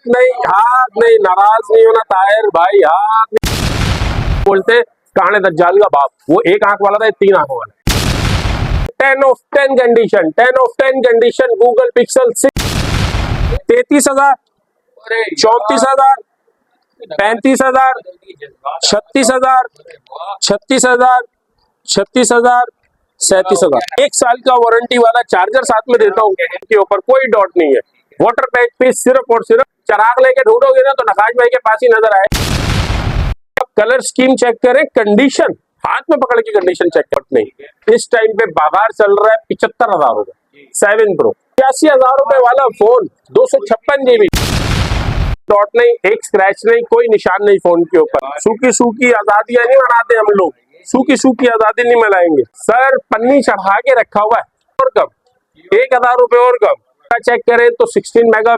हाथ नहीं, नाराज नहीं होना ताहिर भाई, हाथ नहीं बोलते काने दज्जाल का बाप, वो एक आंख वाला था, ये तीन आंखों वाला। 10 of 10 condition, 10 of 10 condition Google pixel 6, 33,000, 34,000, 35,000, 36,000, 36,000, 36,000, 37,000। 1 साल का वारंटी वाला चार्जर साथ में देता हूँ के ऊपर, कोई डॉट नहीं है। वाटर पैक पे सिर्फ और सिर्फ चराग लेके ढूंढोगे ना तो नकाश भाई के पास ही नजर आए। कलर स्कीम चेक करें, कंडीशन हाथ में पकड़ के कंडीशन चेक कर नहीं। इस टाइम पे बाजार चल रहा है 75,000 रुपए 7 प्रो, 85,000 रुपए वाला फोन, 256 GB, डॉट नहीं, एक स्क्रैच नहीं, कोई निशान नहीं फोन के ऊपर। सूखी आजादियां नहीं मनाते हम लोग, सूखी आजादी नहीं मनाएंगे सर। पन्नी चढ़ा के रखा हुआ है, और कम 1,000 रुपए और कम। चेक करें तो 16 मेगा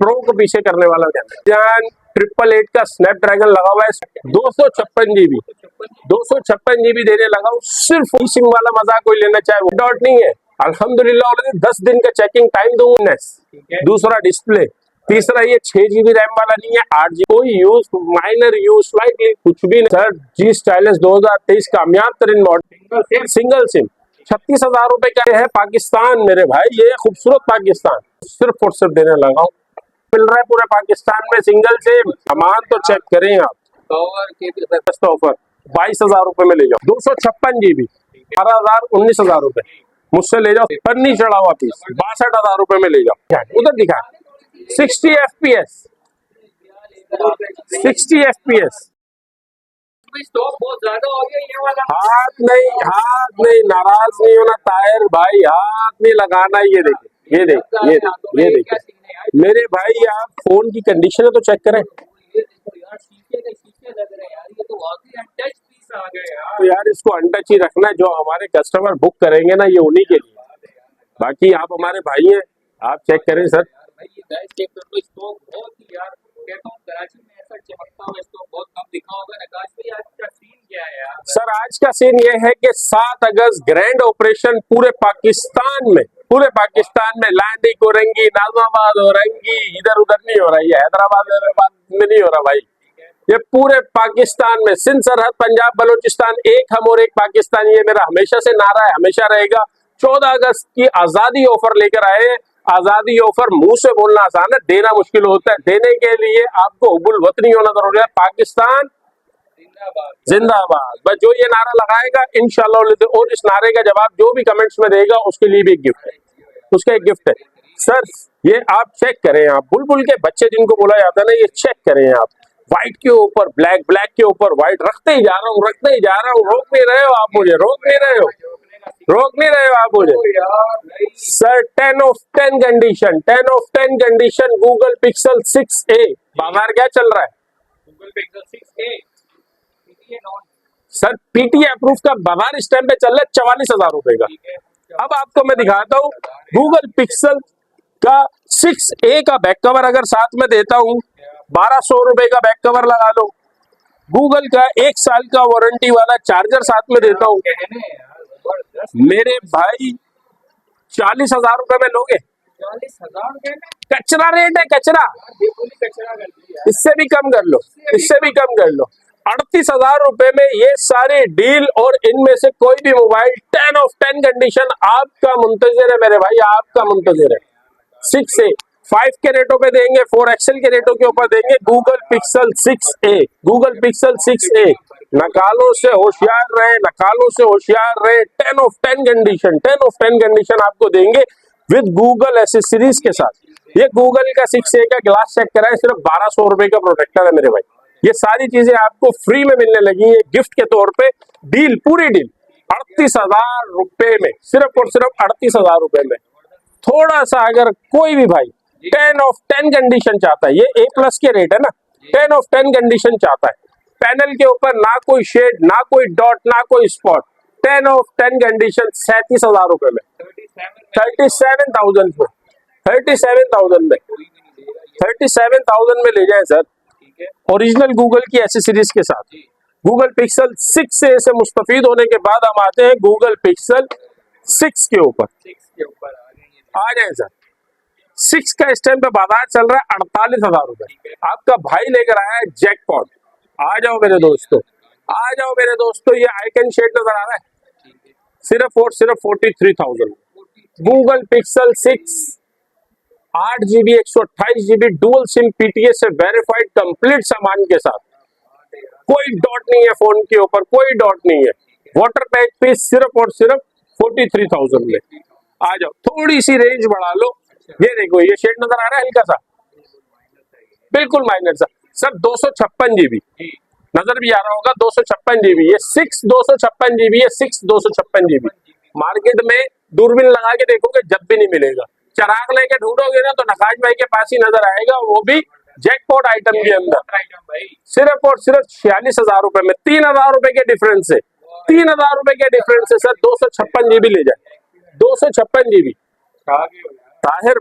प्रो को पीछे करने वाला कैमरा, 888 का स्नैपड्रैगन लगा हुआ है, 256 GB, 256 GB देने लगा हूँ। सिर्फ सिम वाला मजाक कोई लेना चाहे वो डॉट नहीं है। अल्हम्दुलिल्लाह ऑलरेडी 10 दिन का चेकिंग टाइम दूंगा। दूसरा डिस्प्ले, तीसरा ये 6 GB रैम वाला नहीं है, 8 GB, कोई यूज माइनर यूज स्लाइटली कुछ भी नहीं सर। जी स्टाइलिश 2023 कामयाब तरीन मॉडल, सिंगल सिम, 36,000 रुपए का है। पाकिस्तान मेरे भाई, ये खूबसूरत पाकिस्तान, सिर्फ और सिर्फ देने लगा हूँ। मिल रहा है पूरे पाकिस्तान में सिंगल सिम। सामान तो चेक करें आप, ऑफर 22,000 रुपए में ले जाओ, 256 GB, 18,000, 19,000 रुपए मुझसे ले जाओ। पन्नी चढ़ा हुआ पीस 62,000 रुपए में ले जाओ। उधर दिखा 60 FPS, 60 FPS। बहुत ज्यादा हो गया ये वाला। हाथ नहीं, नाराज नहीं होना ताहिर भाई, हाथ नहीं लगाना। ये देखिए, ये देखिए मेरे भाई, आप फोन की कंडीशन है तो चेक करें। तो यार इसको अनटच ही रखना है, जो हमारे कस्टमर बुक करेंगे ना ये उन्हीं के लिए, बाकी आप हमारे भाई हैं, आप चेक करें सर। सर आज का सीन ये है कि 7 अगस्त ग्रैंड ऑपरेशन पूरे पाकिस्तान में लांडी कोरंगी, नाजमाबाद, औरंगी, इधर उधर नहीं हो रहा है, हैदराबाद में नहीं हो रहा भाई, ये पूरे पाकिस्तान में। सिंध सरहद, पंजाब, बलूचिस्तान, एक हम और एक पाकिस्तान, ये मेरा हमेशा से नारा है, हमेशा रहेगा। 14 अगस्त की आजादी ऑफर लेकर आए। आजादी ऑफर मुंह से बोलना आसान है, देना मुश्किल होता है। देने के लिए आपको हुब्बुल वतनी होना जरूरी है। पाकिस्तान जिंदाबाद, बस जो ये नारा लगाएगा इंशाल्लाह, और इस नारे का जवाब जो भी कमेंट्स में देगा उसके लिए भी एक गिफ्ट है, उसका एक गिफ्ट है सर। ये आप चेक करें, आप बुलबुल के बच्चे जिनको बोला जाता है ना, ये चेक करें आप। व्हाइट के ऊपर ब्लैक, ब्लैक के ऊपर व्हाइट, रखते ही जा रहा हूँ, रोक नहीं रहे हो आप मुझे, रोक नहीं रहे हो आप मुझे sir. 10 of 10 condition, 10 of 10 condition Google pixel 6a। बाजार क्या चल रहा है? Google pixel 6a sir PTA approve का बाजार इस टाइम पे चल रहा है 44,000 रुपए का। अब आपको मैं दिखाता हूँ गूगल पिक्सल का 6a का बैक कवर अगर साथ में देता हूँ, 1200 रुपए का बैक कवर लगा लो। गूगल का 1 साल का वारंटी वाला चार्जर साथ में देता हूँ मेरे भाई, 40,000 रुपए में लोगे? 40,000 रुपए में कचरा रेट है, कचरा, इससे भी कम कर लो, 38,000 रुपए में ये सारे डील, और इनमें से कोई भी मोबाइल 10 of 10 कंडीशन आपका मुंतजिर है मेरे भाई, आपका मुंतजिर है। 6a 5 के रेटों पे देंगे, 4XL के रेटों के ऊपर देंगे। Google pixel 6a, Google pixel 6a, नकालों से होशियार रहे, 10 of 10 कंडीशन, 10 of 10 कंडीशन आपको देंगे विद गूगल एसेसरीज के साथ। ये गूगल का 6a का ग्लास चेक कराए, सिर्फ 1200 रुपए का प्रोटेक्टर है मेरे भाई। ये सारी चीजें आपको फ्री में मिलने लगी है गिफ्ट के तौर पे। डील, पूरी डील 38,000 रुपए में, सिर्फ और सिर्फ 38,000 रुपए में। थोड़ा सा अगर कोई भी भाई 10 of 10 कंडीशन चाहता है, ये A+ के रेट है ना, 10 of 10 कंडीशन चाहता है, पैनल के ऊपर ना कोई शेड, ना कोई डॉट, ना कोई स्पॉट, 10 of 10 कंडीशन 37,000 रुपए में, 37,000 में, 37,000 में ले जाए सर, ओरिजिनल गूगल की एसेसरीज के साथ। गूगल पिक्सल 6a से मुस्तफीद होने के बाद हम आते हैं गूगल पिक्सल 6 के ऊपर। आ जाए सर, 6 का इस टाइम पे बाजार चल रहा है 48,000 रुपए। आपका भाई लेकर आया है जैकपॉट। आ जाओ मेरे दोस्तों, आ जाओ मेरे दोस्तों, ये आइकन शेड नजर आ रहा है सिर्फ और सिर्फ 43,000। Google pixel 6 8 GB 128 GB dual SIM PTS से वेरीफाइड कंप्लीट सामान के साथ, कोई डॉट नहीं है फोन के ऊपर, कोई डॉट नहीं है। वाटर पैक पीस सिर्फ और सिर्फ 43,000 में। आ जाओ, थोड़ी सी रेंज बढ़ा लो। ये देखो, ये शेड नजर आ रहा है हल्का सा, बिल्कुल माइनर सा सर। 256 GB नजर भी आ रहा होगा, 256 GB। ये 6 256 GB है, 6 256 GB। मार्केट में दूरबीन लगा के देखोगे जब भी नहीं मिलेगा। चराग लेके ढूंढोगे ना तो नकाश भाई के पास ही नजर आएगा, वो भी जैकपॉट आइटम के अंदर। सिर्फ और सिर्फ 46,000 रुपए में 3,000 रुपए के डिफरेंस है, 3,000 रुपए के डिफरेंस है सर। 256 GB ले जाए, 256 GB। ताहिर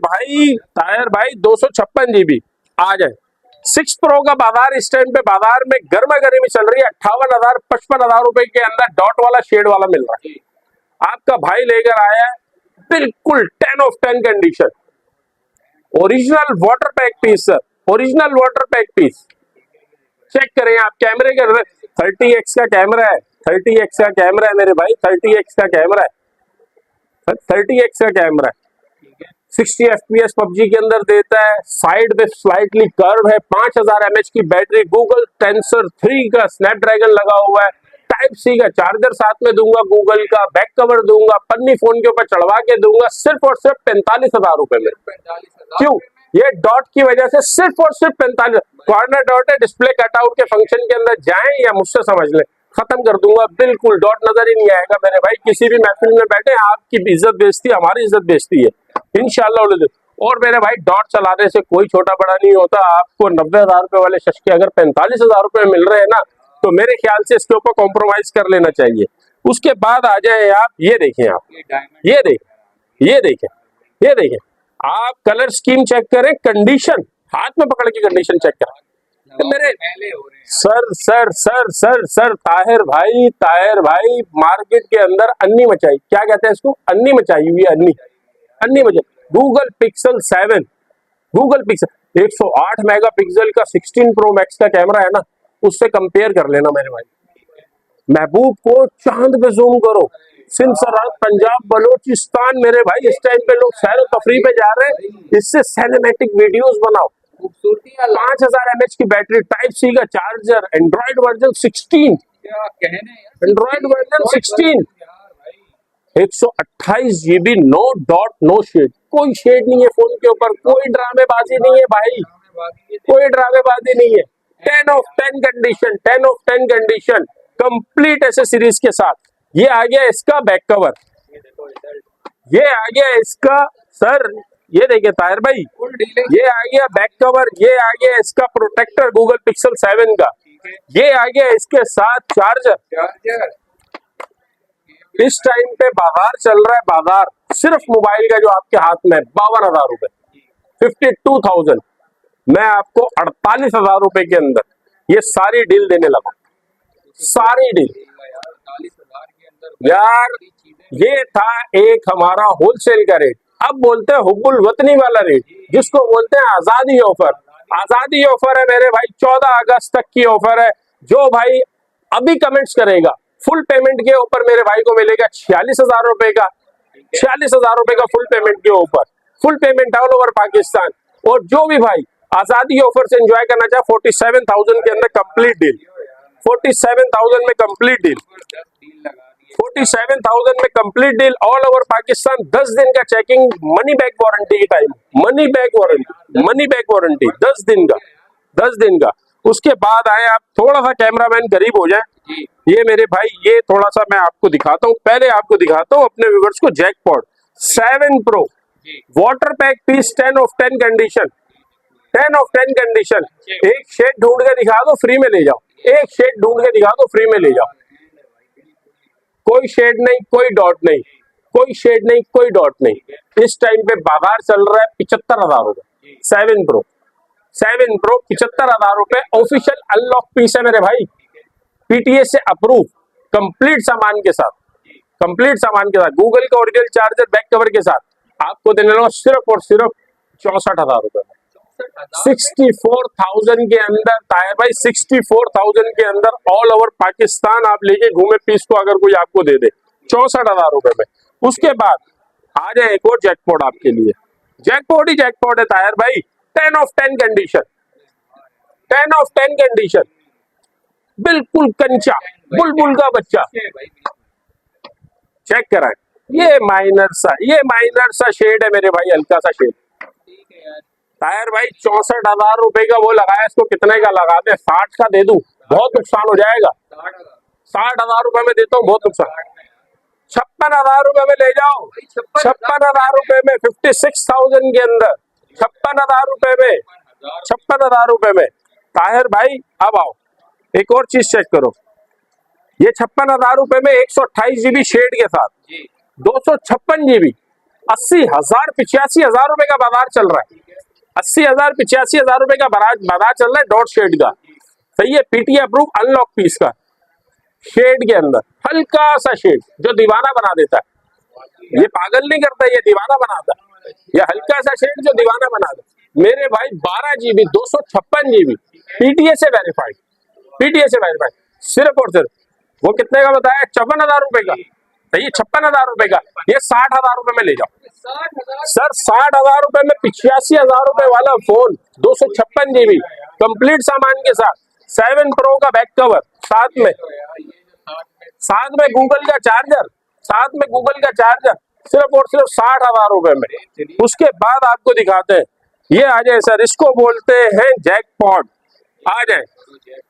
भाई 256 GB आ जाए। 6 Pro का बाजार इस टाइम पे बाजार में गर्मा गर्मी चल रही है। 58,000 55,000 रुपए के अंदर डॉट वाला शेड वाला मिल रहा है। आपका भाई लेकर आया है बिल्कुल 10 of 10 condition, original water pack piece sir, original water pack piece. Check करें आप कैमरे के, 30x का कैमरा है, 30x का कैमरा है मेरे भाई, 30x का कैमरा है, 30x का कैमरा है। 60 FPS PUBG के अंदर देता है, साइड में स्लाइटली कर्व है, 5000 mAh की बैटरी, गूगल टेंसर 3 का स्नैपड्रैगन लगा हुआ है, टाइप सी का चार्जर साथ में दूंगा, गूगल का बैक कवर दूंगा, पन्नी फोन के ऊपर चढ़वा के दूंगा, सिर्फ और सिर्फ 45,000 रुपए में। क्यों? ये डॉट की वजह से सिर्फ और सिर्फ 45। कॉर्नर डॉट है, डिस्प्ले कटआउट के फंक्शन के अंदर जाएं या मुझसे समझ लें, खत्म कर दूंगा, बिल्कुल डॉट नजर ही नहीं आएगा मेरे भाई। किसी भी महफिल में बैठे, आपकी इज्जत बेइज्जती हमारी इज्जत बेइज्जती है इंशाल्लाह। और मेरे भाई डॉट चलाने से कोई छोटा बड़ा नहीं होता। आपको 90,000 रुपए वाले शश के अगर 45,000 रुपए मिल रहे हैं ना, तो मेरे ख्याल से इसके ऊपर कॉम्प्रोमाइज कर लेना चाहिए। उसके बाद आ जाए आप, ये देखें आप, ये देखें, ये देखें, ये देखें आप, कलर स्कीम चेक करें, कंडीशन हाथ में पकड़ के कंडीशन चेक करें। तो मेरे सर ताहिर भाई मार्केट के अंदर अन्नी मचाई, क्या कहते हैं इसको, अन्नी मचाई हुई है, अन्नी मचाई। Google pixel 7, Google pixel 108 megapixel का 16 Pro Max का कैमरा है ना, उससे कंपेयर कर लेना मेरे भाई। महबूब को चांद पे जूम करो, सिंध सरहद पंजाब बलोचिस्तान मेरे भाई, इस टाइम पे लोग सैर तफरी पे जा रहे हैं, इससे सिनेमैटिक वीडियोस बनाओ। 5000 mAh की बैटरी, टाइप सी का charger, Android version 16, Android version 16, 128 GB, no dot no shade, कोई शेड नहीं है फोन के ऊपर, कोई ड्रामेबाजी नहीं है भाई, कोई ड्रामेबाजी नहीं है। 10 of 10 condition, 10 of 10 condition, complete accessories के साथ। ये आ गया इसका बैक कवर, ये आ गया इसका सर, ये देखिए ताहिर भाई, ये आ गया बैक कवर, ये आ गया इसका प्रोटेक्टर गूगल पिक्सल 7 का, ये आ गया इसके साथ चार्जर। इस टाइम पे बाजार चल रहा है, बाजार सिर्फ मोबाइल का जो आपके हाथ में 52,000 रुपए, 52,000। मैं आपको 48,000 रुपए के अंदर ये सारी डील देने लगा, सारी डील यार। ये था एक हमारा होलसेल का रेट। अब बोलते हैं हुब्बुल वतनी वाला रेट, जिसको बोलते हैं आजादी ऑफर। आजादी ऑफर है मेरे भाई, 14 अगस्त तक की ऑफर है। जो भाई अभी कमेंट्स करेगा फुल पेमेंट के ऊपर मेरे भाई को मिलेगा 46,000 रुपए का, 46,000 रुपए का फुल पेमेंट के ऊपर, full payment all over Pakistan. और जो भी भाई आजादी ऑफर से एंजॉय करना चाहे, 47,000 के अंदर कंप्लीट डील, 47,000 में कंप्लीट डील, 47,000 में complete deal all over Pakistan. 10 दिन का चेकिंग, मनी बैक वारंटी की time, money back warranty, money back warranty 10 दिन का, 10 दिन का। उसके बाद आए आप, थोड़ा सा कैमरामैन करीब हो जाए, ये मेरे भाई, ये थोड़ा सा मैं आपको दिखाता हूँ, पहले आपको दिखाता हूँ अपने व्यूअर्स को jackpot 7 Pro water pack piece, 10 of 10 condition, 10 of 10 condition. एक शेड ढूंढ के दिखा दो फ्री में ले जाओ, एक शेड ढूंढ के दिखा दो फ्री में ले जाओ, कोई शेड नहीं, कोई डॉट नहीं, कोई शेड नहीं, कोई डॉट नहीं। इस टाइम पे बाजार चल रहा है 75,000 रुपए, 7 Pro 75,000 रुपए। ऑफिशियल अनलॉक पीस है मेरे भाई, PTS से अप्रूव, कंप्लीट सामान के साथ, कंप्लीट सामान के साथ, गूगल का ओरिजिनल चार्जर बैक कवर के साथ आपको देने लगा सिर्फ और सिर्फ 64,000 में 64,000 के अंदर ताहिर भाई, 64,000 के अंदर ऑल ओवर पाकिस्तान आप लेके घूमे पीस को अगर कोई आपको दे दे 64,000 में। उसके बाद आ जाए एक और जैकपॉट आपके लिए, जैकपॉट ही जैकपॉट है ताहिर भाई। 10 ऑफ 10 कंडीशन, 10 ऑफ 10 कंडीशन, बिल्कुल कंचा बुलबुल का बच्चा। चेक कराएं, ये माइनर सा शेड है मेरे भाई, हल्का सा शेड। टायर भाई 64,000 रुपए का वो लगाया, इसको कितने का लगा दे? 60 का दे दूं, बहुत नुकसान हो जाएगा। 60,000 रुपए में देता हूँ, बहुत नुकसान। 56,000 रुपए में ले जाओ, 56,000 रुपए में 56,000 के अंदर 56,000 रुपए में, 56,000 रुपए में ताहिर भाई। अब आओ एक और चीज चेक करो, ये 56,000 रुपए में 128 जीबी शेड के साथ 256 जीबी 80,000 85,000 रुपए का बाजार चल रहा है। 80,000 85,000 रुपए का बाजार चल रहा है डॉट शेड का। सही है, पीटी अप्रूव अनलॉक पीस का शेड के अंदर हल्का सा शेड जो दीवाना बना देता है। ये पागल नहीं करता, ये दीवाना बनाता है। ये हल्का सा शेड जो दीवाना बना दे मेरे भाई। 12 जीबी 256 जीबी पीटीए से वेरीफाइड, पीटीए से वेरीफाइड। सिर्फ और सिर्फ वो कितने का बताया? 54,000 रुपए का। सही, 56,000 रुपए का। ये 60,000 रुपए में ले जाओ सर। 60,000 रुपए में 85,000 रुपए वाला फोन 256 जीबी कंप्लीट सामान के साथ, 7 प्रो का बैक कवर साथ में गूगल का चार्जर, साथ में गूगल का चार्जर, सिर्फ और सिर्फ 60,000 रुपए में। उसके बाद आपको दिखाते हैं, ये आ जाए सर, इसको बोलते हैं जैकपॉट। आ जाए,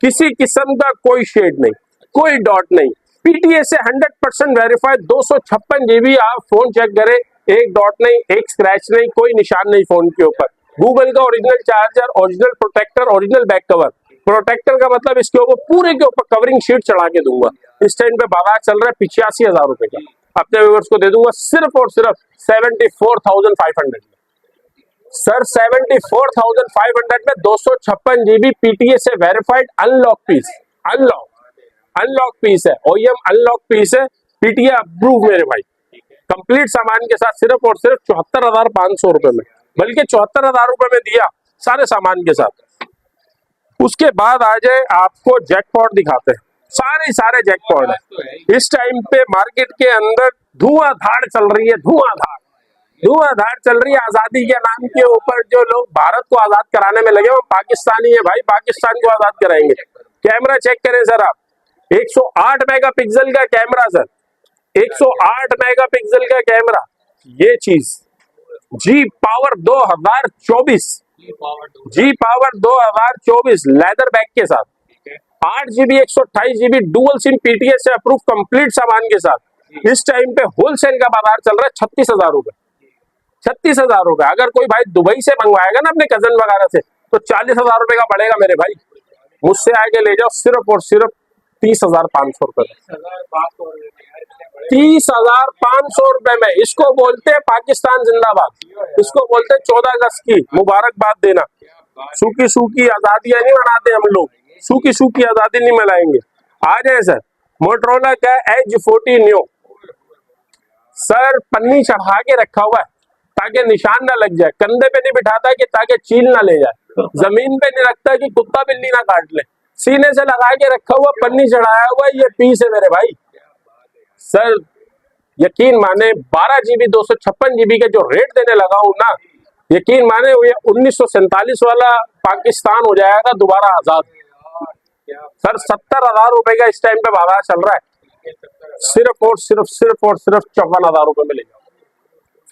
किसी किस्म का कोई शेड नहीं, कोई डॉट नहीं, पीटीए से 100% वेरीफाइड 256 जीबी। आप फोन चेक करें, एक डॉट नहीं, एक स्क्रैच नहीं, कोई निशान नहीं फोन के ऊपर। गूगल का original charger, original protector, original back cover. Protector का मतलब इसके ऊपर पूरे के ऊपर कवरिंग शीट चढ़ा के दूंगा। इस टाइम पे बाजार चल रहा है 85,000 रुपए का। अपने व्यूअर्स को दे दूंगा सिर्फ और सिर्फ 74,500 में। सर 74,500 में 256 जीबी पीटीए से verified unlock piece, unlock piece है, ओईएम अनलॉक पीस है, पीटीए अप्रूव मेरे भाई, कंप्लीट सामान के साथ सिर्फ और सिर्फ 74,500 रुपए में, बल्कि 74,000 रुपए में दिया सारे सामान के साथ। उसके बाद आ जाए आपको जैकपॉट दिखाते हैं, सारे जैकपॉट है। इस टाइम पे मार्केट के अंदर धुआंधार चल रही है, धुआंधार चल रही है। आजादी के नाम के ऊपर जो लोग भारत को आजाद कराने में लगे वो पाकिस्तानी है भाई, पाकिस्तान को आजाद कराएंगे। कैमरा चेक करें सर आप, 108 मेगापिक्सल का कैमरा सर, 108 मेगापिक्सल का कैमरा। ये चीज जी पावर 2024, जी पावर 2024 लेदर बैग के साथ, 8 GB 128 GB dual sim PTA से अप्रूव कंप्लीट सामान के साथ। इस टाइम पे होलसेल का बाजार चल रहा है 36,000 रुपए, 36,000 रुपए। अगर कोई भाई दुबई से मंगवाएगा ना अपने कजन वगैरह से तो 40,000 रुपए का पड़ेगा मेरे भाई। मुझसे आगे ले जाओ सिर्फ और सिर्फ 30,500 रुपए, 30,500 रुपए में। इसको बोलते हैं पाकिस्तान जिंदाबाद, इसको बोलते हैं 14 अगस्त की मुबारकबाद देना। सूखी सूखी आजादियां नहीं मनाते हम लोग, सूखी सूखी आजादी नहीं मनाएंगे। आ जाए सर, मोटरोला का एज 40 न्यू सर, पन्नी चढ़ा के रखा हुआ है ताकि निशान ना लग जाए, कंधे पे नहीं बिठाता कि ताकि चील ना ले जाए, जमीन पे नहीं रखता कि कुत्ता बिल्ली ना काट ले, सीने से लगा के रखा हुआ, पन्नी चढ़ाया हुआ। ये पीस है मेरे भाई। सर यकीन माने 12 जीबी 256 जीबी के जो रेट देने लगा हूं ना, यकीन माने ये 1947 वाला पाकिस्तान हो जाएगा दोबारा आजाद। सर 70,000 रुपए का इस टाइम पे बाजार चल रहा है, सिर्फ और सिर्फ 54,000 रुपए में ले जाओ।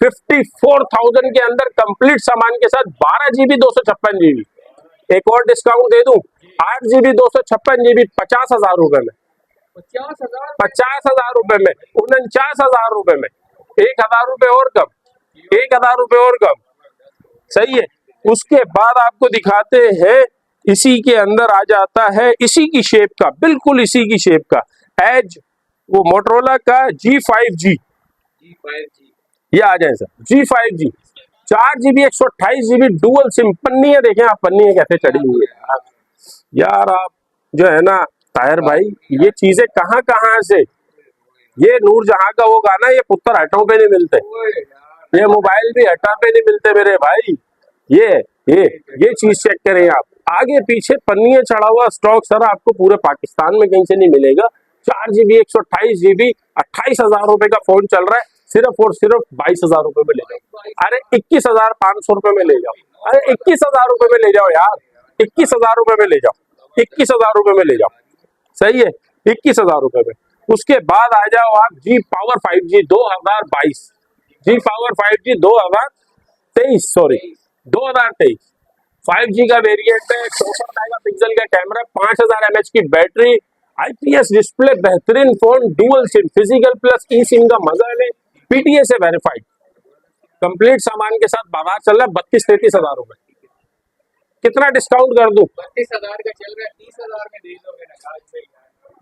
54,000 के अंदर कंप्लीट सामान के साथ 12 जीबी 256 जीबी। एक और डिस्काउंट दे दूं, 8 जीबी 256 जीबी 50,000 रुपए में, 50,000 रुपए में, 49,000 रुपए में, 1,000 रुपए और कम, 1,000 रुपए और कम। सही है। उसके बाद आपको दिखाते हैं, इसी के अंदर आ जाता है इसी की शेप का, बिल्कुल इसी की शेप का एज, वो मोटरोला का G5G, ये आ जाए sir G5G, 4 GB 128 GB dual SIM. पन्नी है, देखें आप पन्नी कैसे चढ़ी हुई है यार। आप जो है ना ताहिर भाई, ये चीजें कहाँ कहाँ से, ये नूरजहां का वो गाना, ये पुत्तर हटों पे नहीं मिलते, ये मोबाइल भी हटा पे नहीं मिलते मेरे भाई। ये चीज चेक करें आप, आगे पीछे पन्नियां चढ़ा हुआ स्टॉक सर आपको पूरे पाकिस्तान में कहीं से नहीं मिलेगा। 4 GB 128 GB 28,000 रुपए का फोन चल रहा है, सिर्फ और सिर्फ 22,000 रुपए में ले जाओ। अरे 21,500 रुपए में ले जाओ, अरे 21,000 रुपए में ले जाओ यार, 21,000 रुपए में ले जाओ, 21,000 रुपए में ले जाओ, सही है 21,000 रुपए में। उसके बाद आ जाओ आप G power 5G 2022, G power 5G 2023, sorry 2023 5G का वेरिएंट है, 64 मेगापिक्सल का कैमरा, 5000 mAh की बैटरी, IPS डिस्प्ले, बेहतरीन phone, dual sim, physical plus e sim का मजा ले, PTA से वेरीफाइड, कंप्लीट सामान के साथ बाजार चल रहा है 32-33 हजार रुपए। कितना डिस्काउंट कर दूं? 32,000 का चल रहा है, 30,000 में दे दोगे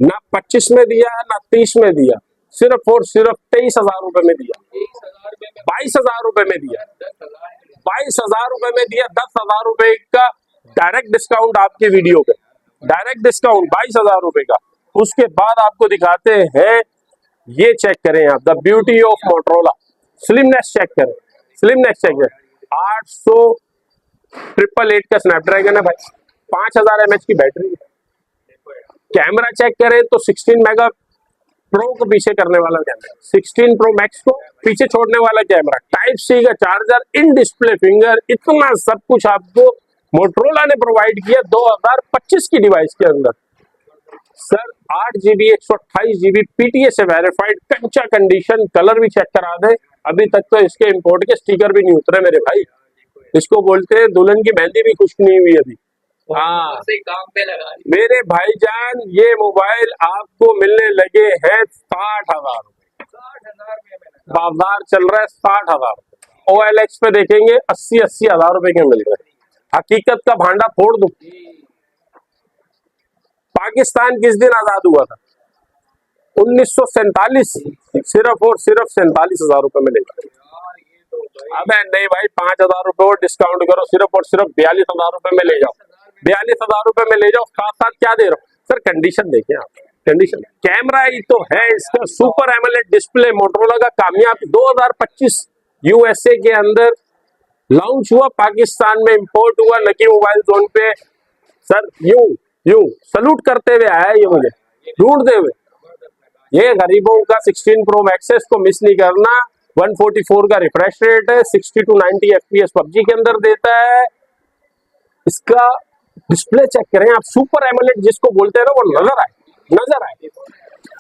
ना 25 में दिया ना 30 में दिया, सिर्फ और सिर्फ 23,000 रुपए में दिया, 22,000 रुपए में दिया, 22,000 रुपए में दिया, 10,000 रुपए का डायरेक्ट डिस्काउंट आपके वीडियो पे, डायरेक्ट डिस्काउंट 22,000 रुपए का। उसके बाद आपको दिखाते हैं, ये चेक करें आप, the beauty of Motorola, slimness check करें, स्लिमनेस चेक करें, 800 का स्नैपड्रैगन है भाई, 5000 mAh की बैटरी है, कैमरा चेक करें तो 16 मेगा प्रो को पीछे करने वाला कैमरा, 16 प्रो मैक्स को पीछे छोड़ने वाला कैमरा, टाइप सी का चार्जर, इन डिस्प्ले फिंगर, इतना सब कुछ आपको मोटरोला ने प्रोवाइड किया 2025 की डिवाइस के अंदर। सर 8GB 128GB PTA से वेरीफाइड, कंचा कंडीशन, कलर भी चेक करा दे, अभी तक तो इसके इंपोर्ट के स्टिकर भी नहीं उतरे मेरे भाई, इसको बोलते हैं दुल्हन की मेहंदी भी खुश्क नहीं हुई अभी। हाँ काम पे लगा मेरे भाईजान, ये मोबाइल आपको मिलने लगे हैं 60,000 रुपए, 60,000 में बाजार चल रहा है 60,000, OLX पे देखेंगे 80-80 हजार रुपए के मिल रहे हैं। हकीकत का भांडा फोड़ दूं, पाकिस्तान किस दिन आजाद हुआ था? 1947, सिर्फ और सिर्फ 47,000 रुपए में लेगा। अब नहीं भाई 5,000 रुपए और डिस्काउंट करो, सिर्फ और सिर्फ 42,000 रुपए में ले जाओ, 42,000 रुपए में ले जाओ। साथ साथ क्या दे रहा हूँ सर, कंडीशन देखिए आप, कंडीशन, कैमरा ही तो है इसका, सुपर एमोलेड डिस्प्ले, मोटरोला का कामयाब, 2025 USA के अंदर लॉन्च हुआ, पाकिस्तान में इंपोर्ट हुआ, लकी मोबाइल जोन पे। सर यूं सलूट करते हुए आया ये मुझे, ढूंढते हुए, ये गरीबों का 16 प्रो मैक्सेस को मिस नहीं करना, 144 का रिफ्रेश रेट है, 60 to 90 FPS PUBG के अंदर देता है। इसका डिस्प्ले चेक करें आप, सुपर एमोलेड जिसको बोलते हैं ना, वो नजर आए, नजर आए,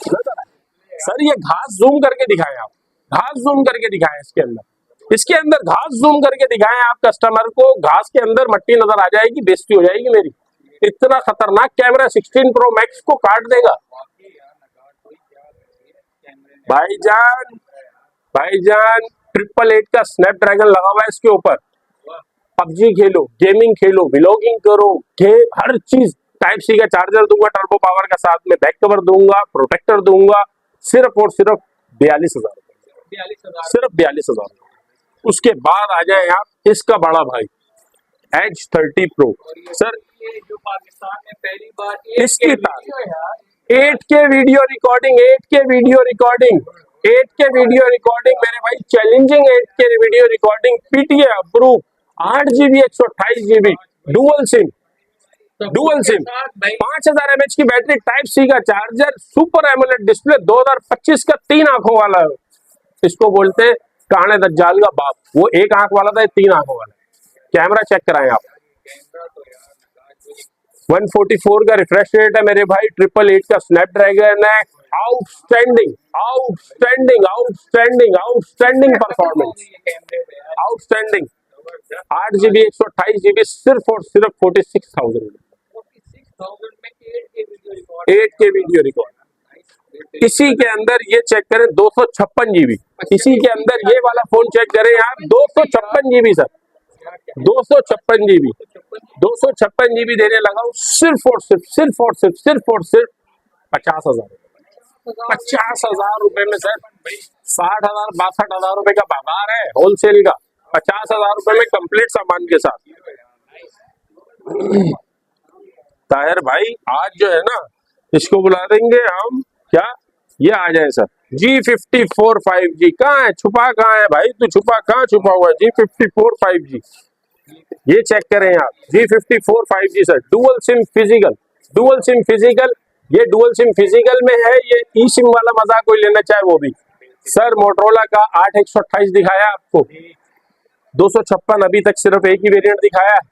नजर आए। सर ये घास जूम करके दिखाएं आप, घास जूम करके दिखाएं इसके अंदर घास जूम करके दिखाएं आप कस्टमर को, घास के अंदर मट्टी नजर आ जाएगी, बेइज्जती हो जाएगी मेरी। इतना खतरनाक कैमरा 16 प्रो मैक्स को काट देगा। भाईजान 888 का स्नैपड्रैगन लगा हुआ है इसके ऊपर, PUBG खेलो, गेमिंग खेलो, व्लॉगिंग करो, हर चीज, टाइप सी का चार्जर दूंगा टर्बो पावर का, साथ में बैक कवर दूंगा, प्रोटेक्टर दूंगा, सिर्फ और सिर्फ 42,000 रुपए, सिर्फ 42,000। उसके बाद आ जाए आप इसका बड़ा भाई Edge 30 Pro, सर ये जो पाकिस्तान में पहली बार इसकी 8K video recording, 8K video recording, 8K video recording मेरे भाई, challenging 8K video recording, PTA approve, 8GB 128GB dual SIM, 5000 mAh की बैटरी, टाइप सी का चार्जर, सुपर एमोलेड डिस्प्ले, 2025 का 3 आंखों वाला है, इसको बोलते हैं काने दज्जाल का बाप, वो एक आंख वाला था, 3 आंखों वाला। कैमरा चेक कराएं आप, 144 का रिफ्रेश रेट है मेरे भाई, 888 का स्नैपड्रैगन है, outstanding outstanding outstanding outstanding performance, outstanding. 8GB 128GB सिर्फ और सिर्फ 46,000 में 8K वीडियो रिकॉर्ड। इसी के अंदर ये चेक करें 256GB, इसी के अंदर ये वाला फोन चेक करें आप, 256GB सर, 256GB देने लगा हूं, सिर्फ और सिर्फ 50,000, 50,000 रुपए में सर, 60,000 62,000 रुपए का बाजार है होलसेल का, 50,000 रुपए में कंप्लीट सामान के साथ। ताहिर भाई आज जो है ना, इसको बुला देंगे हम, क्या ये आ जाए सर, G54 5G, कहाँ है, छुपा कहाँ है भाई तू, छुपा कहाँ छुपा हुआ है, G54 5G ये चेक करें आप, G54 5G sir, dual sim physical, ये डुअल सिम फिजिकल में है, ये ई सिम वाला मजा कोई लेना चाहे वो भी। सर मोटरोला का 8/128 दिखाया आपको, 256 अभी तक सिर्फ एक ही वेरिएंट दिखाया है,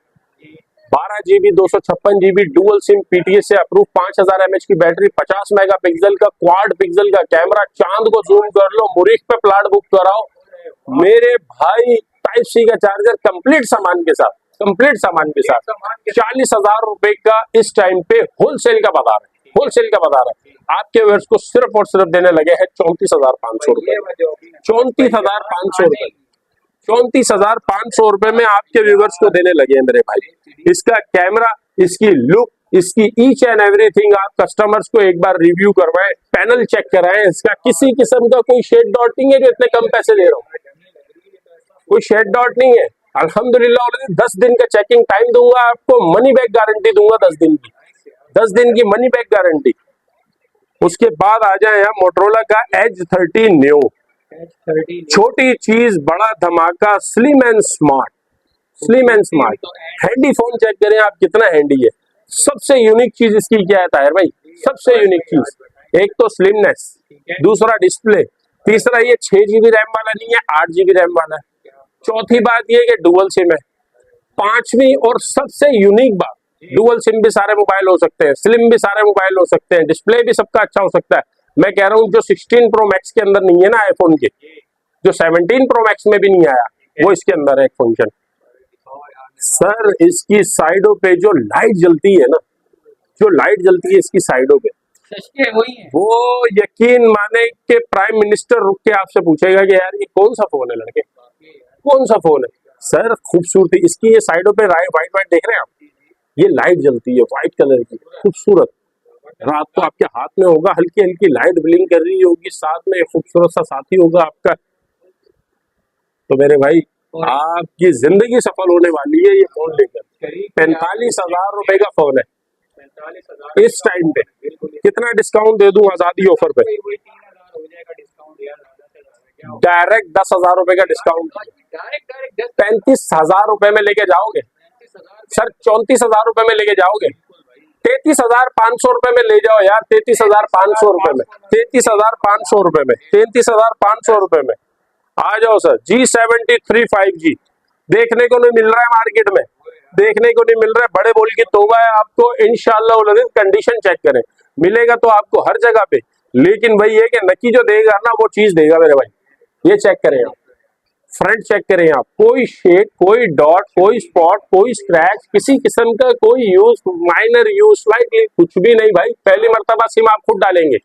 12 GB 256 GB dual SIM PTS से अप्रूव, 5000 mAh की बैटरी, 50 मेगापिक्सल का क्वाड पिक्सल का कैमरा, चांद को जूम कर लो, मुरीख पे प्लाट बुक कराओ मेरे भाई, टाइप सी का चार्जर कंप्लीट सामान के साथ, 40,000 रुपए का इस टाइम पे होलसेल का बता रहे हैं, आपके व्यूअर्स को सिर्फ और सिर्फ देने लगे हैं 34,500 रुपए, 34,500 रुपए, 34,500 रुपए में आपके व्यूअर्स को देने लगे हैं मेरे भाई। इसका कैमरा, इसकी लुक, इसकी ईच एंड एवरीथिंग आप कस्टमर्स को एक बार रिव्यू करवाएं, पैनल चेक कराएं, इसका किसी किस्म का कोई शेड डॉट नहीं है जो इतने कम पैसे ले रहा हूँ, कोई शेड डॉट नहीं है। अल्हम्दुलिल्लाह 10 दिन का चेकिंग टाइम दूंगा आपको, मनी बैक गारंटी दूंगा 10 दिन की, 10 दिन की मनी बैक गारंटी। उसके बाद आ जाए यहाँ मोटरोला का एज 30 न्यू, छोटी चीज बड़ा धमाका, slim and smart, handy phone check करें आप कितना हैंडी है। सबसे यूनिक चीज इसकी क्या है ताहिर भाई, सबसे यूनिक चीज, एक तो स्लिमनेस, दूसरा डिस्प्ले, तीसरा ये 6 GB रैम वाला नहीं है, 8 GB रैम वाला है, चौथी बात ये कि डुअल सिम है, पांचवी और सबसे यूनिक बात, डुअल सिम भी सारे मोबाइल हो सकते हैं, स्लिम भी सारे मोबाइल हो सकते हैं, डिस्प्ले भी सबका अच्छा हो सकता है। मैं कह रहा हूँ जो 16 प्रो मैक्स के अंदर नहीं है ना आईफोन के, जो 17 प्रो मैक्स में भी नहीं आया, वो इसके अंदर है एक फंक्शन। सर इसकी साइडों पे जो लाइट जलती है ना, जो लाइट जलती है इसकी साइडों पे, वो यकीन माने कि प्राइम मिनिस्टर रुक के आपसे पूछेगा कि यार ये कौन सा फोन है लड़के, कौन सा फोन है। सर खूबसूरती इसकी, ये साइडों पे वाइट देख रहे हैं आप, ये लाइट जलती है व्हाइट कलर की, खूबसूरत, रात को आपके हाथ में होगा, हल्की हल्की लाइट ब्लिंक कर रही होगी, साथ में खूबसूरत सा साथी होगा आपका, तो मेरे भाई आपकी जिंदगी सफल होने वाली है ये फोन लेकर। 45,000 रुपए का फोन है इस टाइम पे, कितना डिस्काउंट दे दूं आजादी ऑफर पे, डायरेक्ट 10,000 रुपए का डिस्काउंट, 35,000 रुपए में लेके जाओगे सर, 34,000 रुपए में लेके जाओगे, 33,500 रुपए में ले जाओ यार, 33,500 रुपए में, 33,500 रुपए में, 33,500 रुपए में आ जाओ सर। G73 5G देखने को नहीं मिल रहा है मार्केट में, देखने को नहीं मिल रहा है, बड़े बोल की तौबा है आपको, इंशाल्लाह कंडीशन चेक करें, मिलेगा तो आपको हर जगह पे, लेकिन भाई ये कि नकी जो देगा ना वो चीज देगा मेरे भाई। ये चेक करें आप, फ्रंट चेक करें आप, कोई शेड, कोई डॉट, कोई स्पॉट, कोई स्क्रैच, किसी किस्म का कोई यूज, माइनर यूज, स्लाइटली कुछ भी नहीं भाई। पहली मर्तबा सिम आप खुद डालेंगे,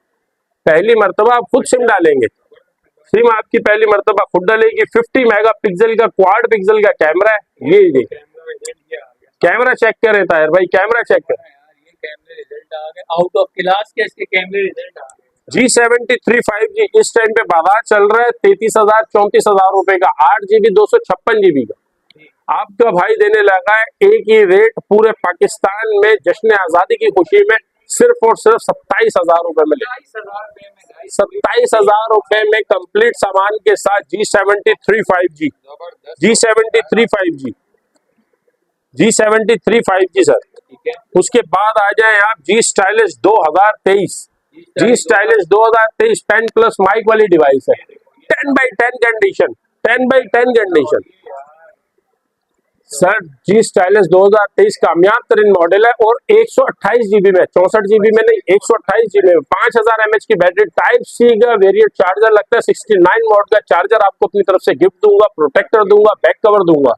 पहली मर्तबा आप खुद सिम डालेंगे, सिम आपकी पहली मर्तबा खुद डालेगी। 50 मेगापिक्सल का क्वाड पिक्सल का कैमरा है, ये देखिए कैमरा चेक करें ताहिर भाई, कैमरा चेक करें, आउट ऑफ क्लास के इसके कैमरे रिजल्ट आ गए। G73 5G इस टाइम पे बाजार चल रहा है 33,000 34,000 रुपए का, 8 GB 256 GB का आपका भाई देने लगा है एक ही रेट पूरे पाकिस्तान में जश्न आजादी की खुशी में, सिर्फ और सिर्फ 27,000 रुपए में, 27,000 रुपए में कंप्लीट सामान के साथ G73 5G, G73 5G, G73 5G sir. उसके बाद आ जाए आप G stylish 2023, G stylish 2023 10 plus mic वाली डिवाइस है, 10x10 condition, 10x10 condition sir. G stylish 2023 कामयाब तरीन मॉडल है और 128 GB में, 64 GB में नहीं, 128 GB में, 5000 mAh की बैटरी, टाइप सी का वेरिएंट चार्जर लगता है, 69 वॉट का चार्जर आपको अपनी तरफ से गिफ्ट दूंगा, प्रोटेक्टर दूंगा, बैक कवर दूंगा।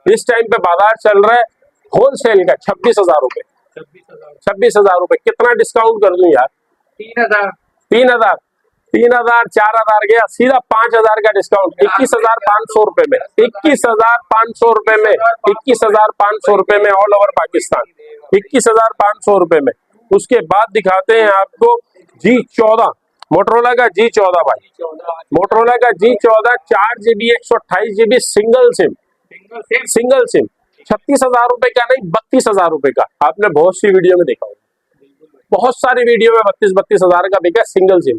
इस टाइम पे बाजार चल रहा है होलसेल का 26,000 रुपए, 26,000 रुपए, कितना डिस्काउंट कर दूं यार, 3,000 4,000 गया, सीधा 5,000 का डिस्काउंट, 21,500 रुपए में, 21,500 रुपए में, 21,500 रुपए में ऑल ओवर पाकिस्तान, 21,500 रुपए में। उसके बाद दिखाते हैं आपको G14, मोटरोला का G14 भाई, मोटरोला का G14 4GB 128 GB single SIM, 36,000 रुपए का नहीं, 32,000 रुपए का। आपने बहुत सी वीडियो में देखा होगा, बहुत सारी वीडियो में 32,000 का बिका single SIM.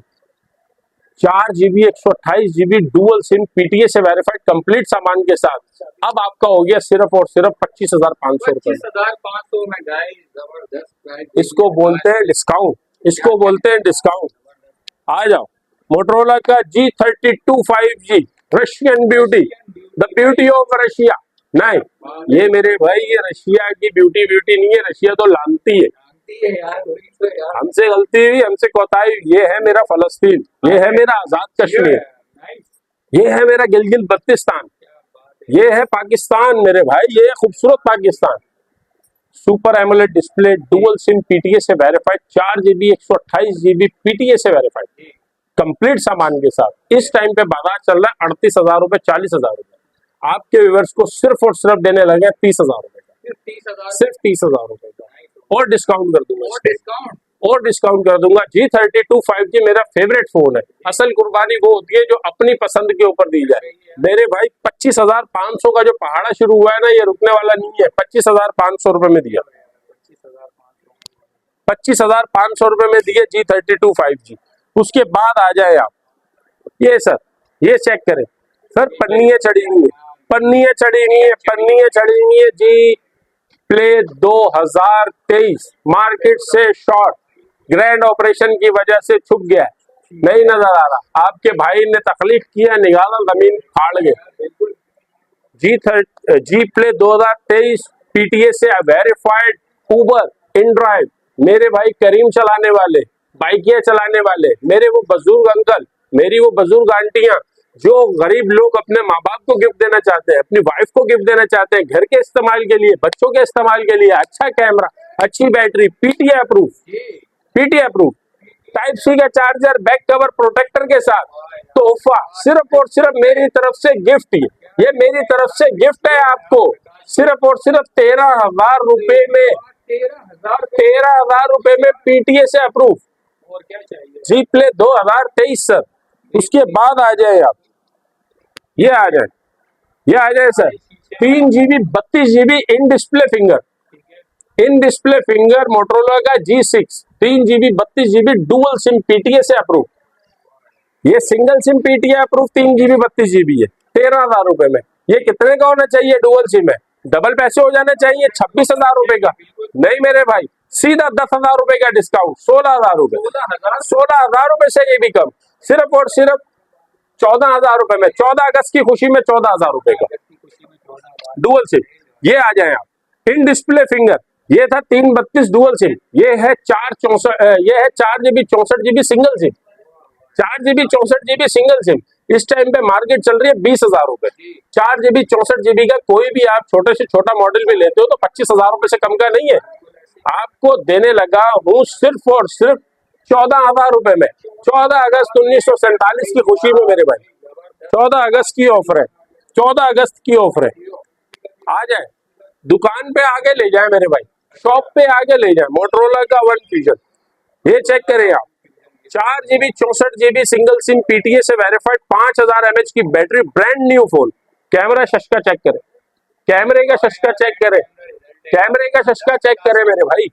4 GB 128 GB dual sim PTA से वेरीफाइड कंप्लीट सामान के साथ अब आपका हो गया सिर्फ और सिर्फ 25,500 रुपए। 25,500 में गाइस, जबरदस्त प्राइस। इसको बोलते हैं डिस्काउंट, इसको बोलते हैं डिस्काउंट। आ जाओ, मोटरोला का G32 5G Russian beauty, the beauty of Russia. नहीं, ये मेरे भाई ये रशिया की ब्यूटी नहीं है, रशिया तो लानती है। यार, वही तो यार। हमसे गलती हुई, हमसे कोताही हुई। ये है मेरा फलस्तीन, ये है मेरा आजाद कश्मीर, ये है मेरा गिलगित बल्तिस्तान, ये है पाकिस्तान मेरे भाई, ये है खूबसूरत Pakistan. Super AMOLED display dual sim PTA से वेरीफाइड 4 GB 128 GB PTA से वेरीफाइड कंप्लीट सामान के साथ इस टाइम पे बाजार चल रहा है 38,000 रुपए 40,000 रुपए। आपके व्यूअर्स को सिर्फ और सिर्फ देने लगे 30,000 रुपए का, सिर्फ 30,000 रुपए का। और डिस्काउंट कर दूंगा, और डिस्काउंट कर दूंगा। G32 5G मेरा फेवरेट फोन है। असल कुर्बानी वो होती है जो अपनी पसंद के ऊपर दी जाए। मेरे भाई 25,500 का जो पहाड़ा शुरू हुआ है ना, ये रुकने वाला नहीं है। 25,500 रुपए में दिया, 25,500 रुपए में दिए G32 5G। उसके बाद आ जाए आप, ये सर ये चेक करें सर, पन्नियां चढ़ी हुई है, पन्नियां चढ़ी हुई है, पन्नियां चढ़ी हुई है। जी प्ले 2023 मार्केट से शॉर्ट, ग्रैंड ऑपरेशन की वजह से छुप गया, नहीं नजर आ रहा। आपके भाई ने तकलीफ किया, निकाला, जमीन फाड़ गए। जी प्ले 2023 PTA से वेरीफाइड उबर इन ड्राइव, मेरे भाई करीम चलाने वाले, बाइकियां चलाने वाले, मेरे वो बुजुर्ग अंकल, मेरी वो बुजुर्ग आंटियां, जो गरीब लोग अपने माँ बाप को गिफ्ट देना चाहते हैं, अपनी वाइफ को गिफ्ट देना चाहते हैं, घर के इस्तेमाल के लिए, बच्चों के इस्तेमाल के लिए, अच्छा कैमरा, अच्छी battery, PTA approve, type C का चार्जर, बैक कवर प्रोटेक्टर के साथ तोहफा, सिर्फ और सिर्फ मेरी तरफ से गिफ्ट। ये मेरी तरफ से गिफ्ट है आपको, सिर्फ और सिर्फ 13,000 रुपए में, 13,000 रुपए में PTA से अप्रूव। और क्या चाहिए? जी प्ले 2023 सर। उसके बाद आ जाए आप, ये आ जाए sir 3 GB 32 GB in display finger Motorola का G6 3 GB 32 GB dual sim PTA से अप्रूव। ये single sim PTA approve 3 GB 32 GB है 13,000 रुपए में। ये कितने का होना चाहिए? डुअल सिम है, डबल पैसे हो जाने चाहिए 26,000 रुपए का। नहीं मेरे भाई, सीधा 10,000 रुपए का डिस्काउंट, 16,000 रुपए, 16,000 रुपए से ये भी कम, सिर्फ और सिर्फ 14,000 रुपए में, 14 अगस्त की खुशी में 14,000 रुपए का डुअल सिम। ये आ जाए आप, इन डिस्प्ले फिंगर, ये था 332 डुअल सिम, ये है 4 GB 64 GB single SIM, 4 GB 64 GB single SIM. इस टाइम पे मार्केट चल रही है 20,000 रुपए। 4 GB 64 GB का कोई भी आप छोटे से छोटा मॉडल भी लेते हो तो 25,000 रुपए से कम का नहीं है। आपको देने लगा हूँ सिर्फ और सिर्फ 14,000 रुपए में, 14 अगस्त 1947 की खुशी में मेरे भाई, 14 अगस्त की ऑफर है, 14 अगस्त की ऑफर है। आ जाए दुकान पे आगे ले जाए मेरे भाई, शॉप पे आगे ले जाए। मोटरोला का वन फ्यूजन, ये चेक करें आप, 4 GB 64 GB single sim PTA से वेरीफाइड, 5000 mAh की बैटरी, ब्रांड न्यू फोन। कैमरा शशका चेक करें, कैमरे का शशका चेक करें, कैमरे का शशका चेक करें मेरे भाई।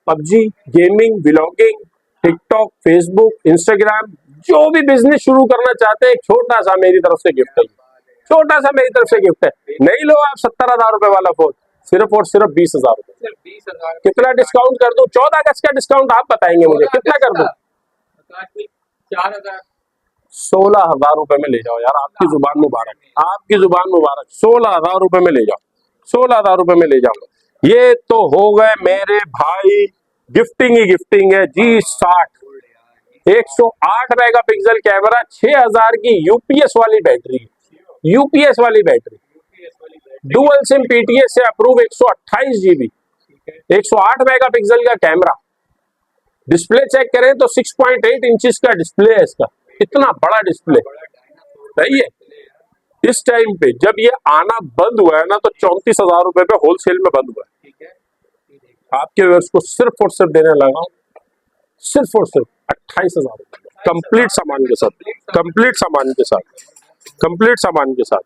PUBG, gaming, vlogging, TikTok, Facebook, Instagram, जो भी बिजनेस शुरू करना चाहते हैं, एक छोटा सा मेरी तरफ से गिफ्ट है, छोटा सा मेरी तरफ से गिफ्ट है। नहीं लो आप 70,000 रुपए वाला फोन, सिर्फ और सिर्फ 20,000 रुपए। 20,000 कितना डिस्काउंट कर दूं? 14 अगस्त का डिस्काउंट आप बताएंगे मुझे कितना कर दूं? 4,000 16,000 रुपए में ले जाओ यार, आपकी जुबान मुबारक, आपकी जुबान मुबारक। 16,000 रुपए में ले जाओ, 16,000 रुपए में ले जाओ। ये तो हो गए मेरे भाई गिफ्टिंग ही गिफ्टिंग है। G60 108 मेगापिक्सल कैमरा, 6,000 की यूपीएस वाली बैटरी, यूपीएस वाली बैटरी, डुअल सिम PTA से अप्रूव, 128 GB, 108 मेगापिक्सल का कैमरा। डिस्प्ले चेक करें तो 6.8 इंचेस का डिस्प्ले है इसका, इतना बड़ा डिस्प्ले सही है। इस टाइम पे जब ये आना बंद हुआ है ना, तो 34,000 रुपए पे होलसेल में बंद हुआ है। आपके व्यूअर्स को सिर्फ और सिर्फ देने लगा हूं, सिर्फ और सिर्फ 28,000 रुपए कंप्लीट सामान के साथ, कंप्लीट सामान के साथ, कंप्लीट सामान के साथ।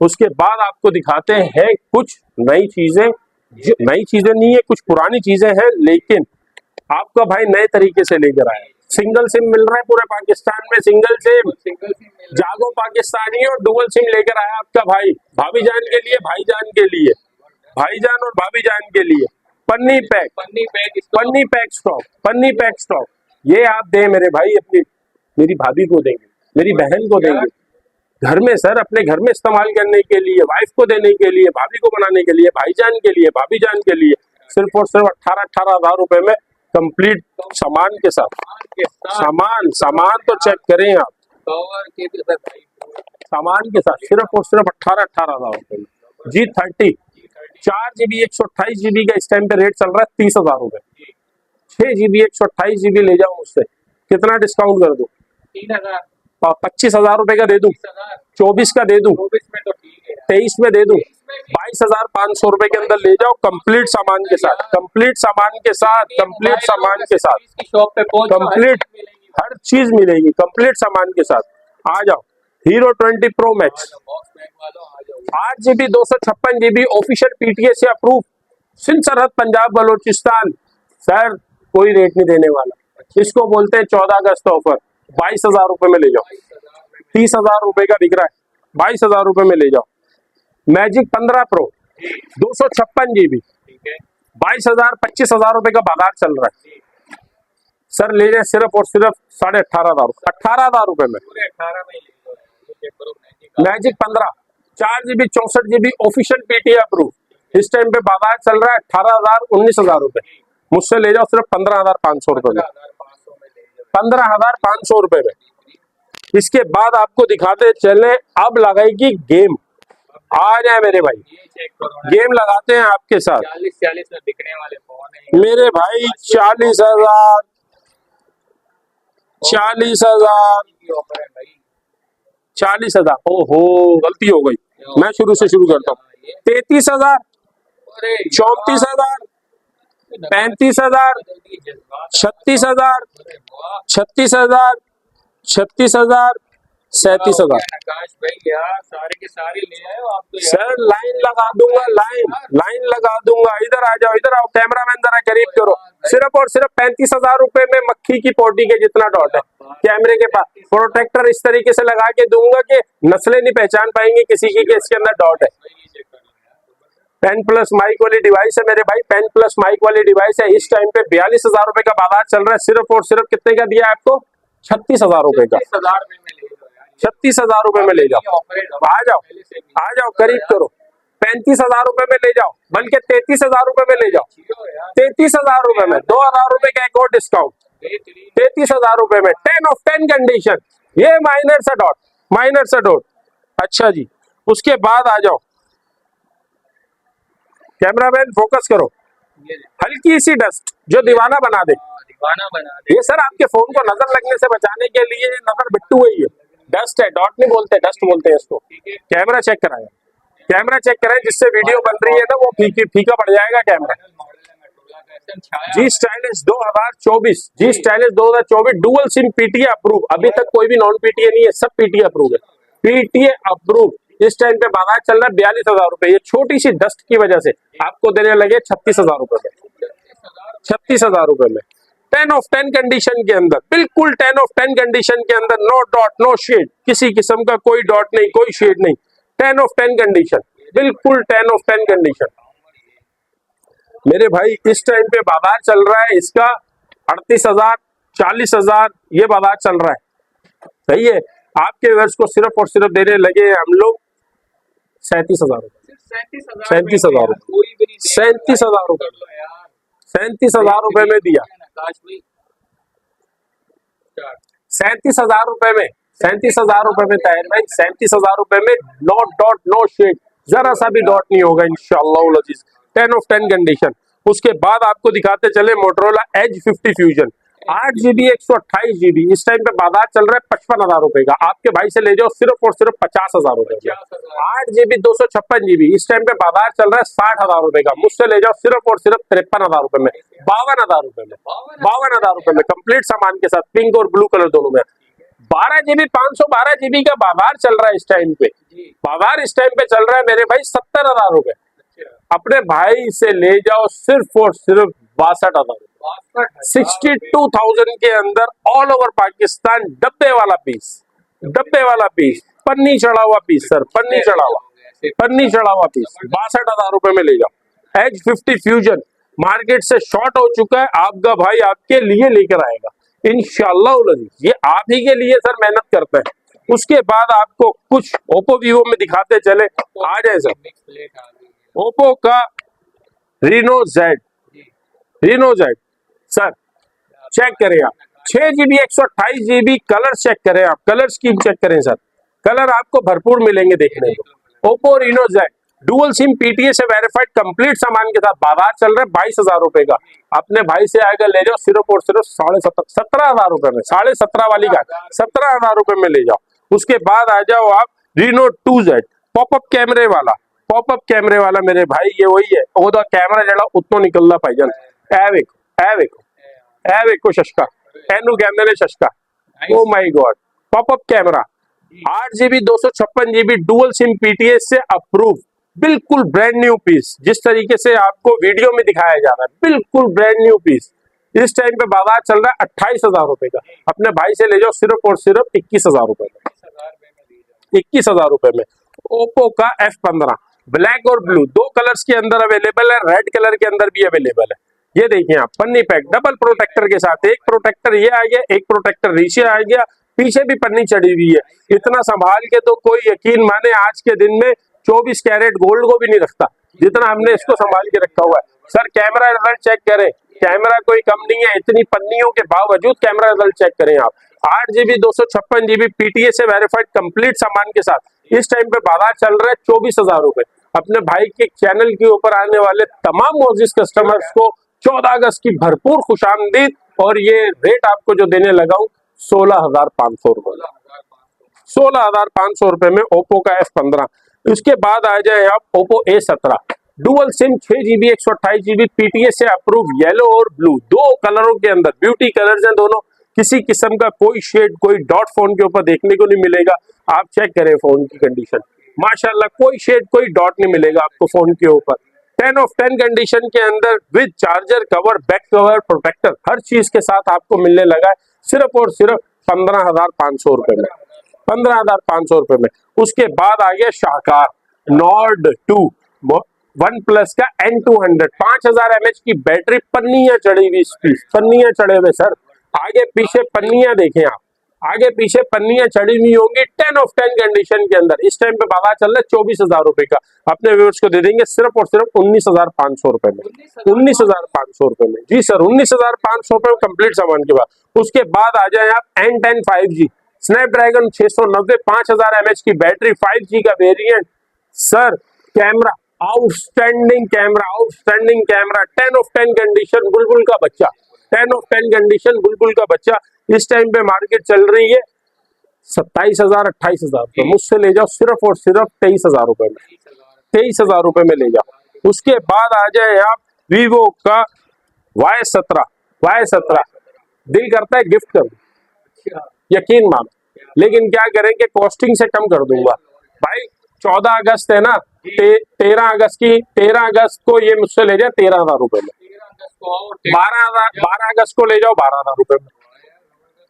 उसके बाद आपको दिखाते हैं कुछ नई चीजें, नई चीजें नहीं है, कुछ पुरानी चीजें हैं, लेकिन आपका भाई नए तरीके से लेकर आया। सिंगल सिम मिल रहा है पूरे पाकिस्तान में, सिंगल सिम। सिंगल सिम मिल रहा जागो पाकिस्तानी और डुअल सिम लेकर आया आपका भाई, भाभी जान के लिए, भाईजान के लिए, भाईजान और भाभी जान के लिए। पन्नी पैक, पन्नी पैक स्टॉक, पन्नी पैक स्टॉक। ये आप दें मेरे भाई, अपनी मेरी भाभी को देंगे, मेरी बहन को देंगे, घर में सर अपने घर में इस्तेमाल करने के लिए, वाइफ को देने के लिए, भाभी को बनाने के लिए, भाईजान के लिए, भाभी जान के लिए, सिर्फ और सिर्फ 18 हजार रुपए में कंप्लीट सामान के साथ। सामान तो चेक करें आप, कवर के भी सर भाई सामान के साथ सिर्फ और सिर्फ 18 हजार रुपए में। G30 4GB 128GB का इस टाइम पे रेट चल रहा है 30 हजार रुपए। 6GB 128GB ले जाओ मुझसे, कितना डिस्काउंट कर दूं? 3000 और 25 हजार रुपए का दे दूं, 20,000 24 का दे दूं, 24 में तो ठीक है, 23 में दे दूं, 22,500 रुपए के अंदर ले जाओ कंप्लीट सामान के साथ, कंप्लीट सामान के साथ, कंप्लीट सामान के साथ, की शॉप पे पहुंच कंप्लीट हर चीज मिलेगी कंप्लीट सामान के साथ। आ जाओ, hero 20 pro max, 8GB 256GB official PTA से अप्रूव, सिंध सरहद पंजाब बलोचिस्तान। सर कोई रेट नहीं देने वाला, इसको बोलते हैं 14 अगस्त ऑफर। 22,000 रुपए में ले जाओ, 30,000 रुपए का बिक रहा है, 22,000 रुपए में ले जाओ। मैजिक 15 प्रो 256GB, 22,000 25,000 रुपए का बाजार चल रहा है। सर ले जाए सिर्फ और सिर्फ 18,500 रुपए में। पूरे 18 में ले लो, ये चेक करो magic 15 4GB 64GB official PTA approve, इस टाइम पे बाजार चल रहा है 18,000 19,000 रुपए। मुझसे ले जाओ सिर्फ 15,500 रुपए में, 15,500 रुपए में। इसके बाद आपको दिखाते चले, अब लगाएगी गेम। आ जाए मेरे भाई, ये चेक करो, गेम लगाते हैं आपके साथ 40 में बिकने वाले फोन है मेरे भाई। 40,000 40,000 की ऑफर है भाई। 40,000, ओहो गलती हो गई, मैं शुरू से शुरू करता हूँ। 33,000 अरे 34,000 35,000 36,000 36,000 36,000 37,000। आकाश भाई यार सारे के सारे ले आए हो आप तो यार। सर लाइन लगा दूंगा, लाइन लगा दूंगा। इधर आ जाओ, इधर आओ, कैमरामैन जरा करीब करो। सिर्फ और सिर्फ 35,000 रुपए में मक्खी की पोटी के जितना डॉट है कैमरे के पास। प्रोटेक्टर इस तरीके से लगा के दूंगा कि नस्लें नहीं पहचान पाएंगे किसी की कि इसके अंदर डॉट है। पेन प्लस माइक वाली डिवाइस है मेरे भाई, पेन प्लस माइक वाली डिवाइस है। इस टाइम पे 42,000 रुपए का बाजार चल रहा है, सिर्फ और सिर्फ कितने का दिया आपको? 36,000 रुपए का। 36,000 रुपए में ले जाओ। आ जाओ, आ जाओ, करीब करो। 35,000 रुपए में ले जाओ, बल्कि 33,000 रुपए में ले जाओ। 33,000 रुपए में 2,000 रुपए का एक और डिस्काउंट। 33,000 रुपए में 10 ऑफ 10 कंडीशन। ये माइनर सा डॉट, माइनर सा डॉट। अच्छा जी, उसके बाद आ जाओ, कैमरामैन फोकस करो। हल्की सी डस्ट जो दीवाना बना दे, ये सर आपके फोन को नजर लगने से बचाने के लिए नजर बिट्टू है। ये डस्ट है, डॉट नहीं बोलते, डस्ट बोलते हैं इसको। कैमरा चेक कराएं, कैमरा चेक कराएं, जिससे वीडियो बन रही है ना वो फीका पड़ जाएगा camera. G stylish 2024, G stylish 2024 dual sim PTA approve. अभी तक कोई भी नॉन PTA नहीं है, सब PTA अप्रूव है। PTA अप्रूव इस टाइम पे बाजार चल रहा है 42,000 रुपए। ये छोटी सी डस्ट की वजह से आपको देने लगे 36,000 रुपए में। 36,000 रुपए में 10 ऑफ 10 कंडीशन के अंदर, बिल्कुल 10 ऑफ 10 कंडीशन के अंदर। नो डॉट, नो शेड, किसी किस्म का कोई डॉट नहीं, कोई शेड नहीं। 10 ऑफ 10 कंडीशन, बिल्कुल 10 ऑफ 10 कंडीशन मेरे भाई। इस टाइम पे बाजार चल रहा है इसका 38,000 40,000, ये बाजार चल रहा है। सही है, आपके वर्ष को सिर्फ और सिर्फ देने लगे हम लोग 37,000 रुपए। 37,000 रुपए, 37,000 रुपए, 37,000 रुपए में दिया। 37,000 रुपए में, 37,000 रुपए में ताहिर भाई, 37,000 रुपए में नो डॉट, नो शेड, जरा सा भी डॉट नहीं होगा इंशाअल्लाह उल अजीज। 10 ऑफ 10 कंडीशन। उसके बाद आपको दिखाते चले Motorola as 50 fusion 8GB 128GB। इस टाइम पे बाजार चल रहा है 55,000 रुपए का। आपके भाई से ले जाओ सिर्फ और सिर्फ 50,000 रुपए का। 8GB 256GB इस टाइम पे बाजार चल रहा है 60,000 रुपए का। मुझसे ले जाओ सिर्फ और सिर्फ 53,000 रुपए में, 52,000 रुपए में, 52,000 रुपए में कंप्लीट सामान के साथ, पिंक और ब्लू कलर दोनों में। 12GB 512GB का बाजार चल रहा है इस टाइम पे। बाजार इस टाइम पे चल रहा है मेरे भाई 70,000 रुपए। अपने भाई से ले जाओ सिर्फ और सिर्फ 62,000 रुपए। 62,000 62,000 के अंदर ऑल ओवर पाकिस्तान डब्बे वाला पीस, डब्बे वाला पीस, पन्नी चढ़ा हुआ पीस सर, पन्नी चढ़ा हुआ, पन्नी चढ़ा हुआ पीस 62,000 रुपए में ले जाओ। एज 50 फ्यूजन मार्केट से शॉर्ट हो चुका है, आपका भाई आपके लिए लेकर आएगा इंशाल्लाह। ये आप ही के लिए सर मेहनत करते हैं। उसके बाद आपको कुछ ओप्पो वीवो में दिखाते चले, आ जाए सर। मिक्स प्लेट आ गई है। ओप्पो का Reno Z, Reno Z sir check करें आप, 6 GB 128 GB कलर चेक करें आप, कलर स्कीम चेक करें सर, कलर आपको भरपूर मिलेंगे देखने को। Oppo Reno Z dual sim PTA से वेरीफाइड कंप्लीट सामान के साथ बाजार चल रहा है 22,000 रुपए का। अपने भाई से आएगा ले जाओ सिर्फ और सिर्फ 17,500 रुपए में, 17.5 वाली का 17,000 रुपए में ले जाओ। उसके बाद आ जाओ आप रीनो 2Z पॉपअप कैमरे वाला, पॉपअप कैमरे वाला मेरे भाई ये वही है, ओदा कैमरा जड़ा उतो निकलदा भाईजान। ए वेखो शशका, एनु कहंदे ने शशका, oh my God. Popup camera 8 GB 256 GB dual sim PTA से अप्रूव, बिल्कुल ब्रांड न्यू पीस, जिस तरीके से आपको वीडियो में दिखाया जा रहा है बिल्कुल ब्रांड न्यू पीस। इस टाइम पे बाजार चल रहा है 28,000 रुपए का, अपने भाई से ले जाओ सिर्फ और सिर्फ 21,000 रुपए में, 21,000 रुपए में। ओप्पो का F15 ब्लैक और ब्लू दो कलर्स के अंदर अवेलेबल है, रेड कलर के अंदर भी अवेलेबल है। ये देखिए आप, पन्नी पैक डबल प्रोटेक्टर के साथ, एक प्रोटेक्टर ये आ गया, एक प्रोटेक्टर नीचे आ गया, पीछे भी पन्नी चढ़ी हुई है। इतना संभाल के तो कोई यकीन माने आज के दिन में 24 कैरेट गोल्ड को भी नहीं रखता जितना हमने इसको संभाल के रखा हुआ है। सर कैमरा रिजल्ट चेक करें, कैमरा कोई कम नहीं है, इतनी पन्नियों के बावजूद कैमरा रिजल्ट चेक करें आप। 8 GB 256 GB पीटीए से वेरीफाइड कंप्लीट सामान के साथ इस टाइम पे बाजार चल रहा है 24,000 रुपए। अपने भाई के चैनल के ऊपर आने वाले तमाम मोजिस कस्टमर्स को 14 अगस्त की भरपूर खुशामदीद, और ये रेट आपको जो देने लगा हूं 16,500 रुपए, 16,500 रुपए में ओप्पो का F15। उसके बाद आ जाए आप Oppo A17 dual SIM 6 GB 128 GB PTA से अप्रूव, येलो और ब्लू दो कलरों के अंदर, ब्यूटी कलर्स हैं दोनों, किसी किस्म का कोई शेड कोई डॉट फोन के ऊपर देखने को नहीं मिलेगा। आप चेक करें फोन की कंडीशन, माशाल्लाह कोई शेड कोई डॉट नहीं मिलेगा आपको फोन के ऊपर। 10 of 10 कंडीशन के अंदर with charger cover, back cover, protector हर चीज के साथ आपको मिलने लगा है सिर्फ और सिर्फ 15,500 रुपए में, 15,500 रुपए में। उसके बाद आ गया शाहकार नॉर्ड 2 वन प्लस का N200 5000 mAh की बैटरी, पन्नियां चढ़ी हुई, पन्नियां चढ़े हुए सर, आगे पीछे पन्नियां देखें आप, आगे पीछे पन्नियां चढ़ी हुई होंगी 10 of 10 कंडीशन के अंदर। इस टाइम पे बाजार चल रहा है 24,000 रुपए का, अपने व्यूअर्स को दे देंगे सिर्फ और सिर्फ 19,500 रुपए में, 19,500 रुपए में जी सर, 19,500 रुपए में कंप्लीट सामान के बाद। उसके बाद आ जाए आप N10 5G स्नैपड्रैगन 690 5000 mAh की बैटरी, 5G का variant sir, camera outstanding camera, outstanding camera, 10 of 10 condition, बुलबुल का बच्चा, 10 of 10 कंडीशन बुलबुल का बच्चा। इस टाइम पे मार्केट चल रही है 27,000 28,000 रुपए, मुझसे ले जाओ सिर्फ और सिर्फ 23,000 रुपए में, 23,000 रुपए में ले जाओ। उसके बाद आ जाए आप वीवो का Y17 दिल करता है गिफ्ट कर दूं, यकीन मान, लेकिन क्या करेंगे कॉस्टिंग से कम कर दूंगा भाई। 14 अगस्त है ना, 13 अगस्त को ये मुझसे ले जाए 13,000 रुपए में, 12 अगस्त को ले जाओ 12,000 रुपए में,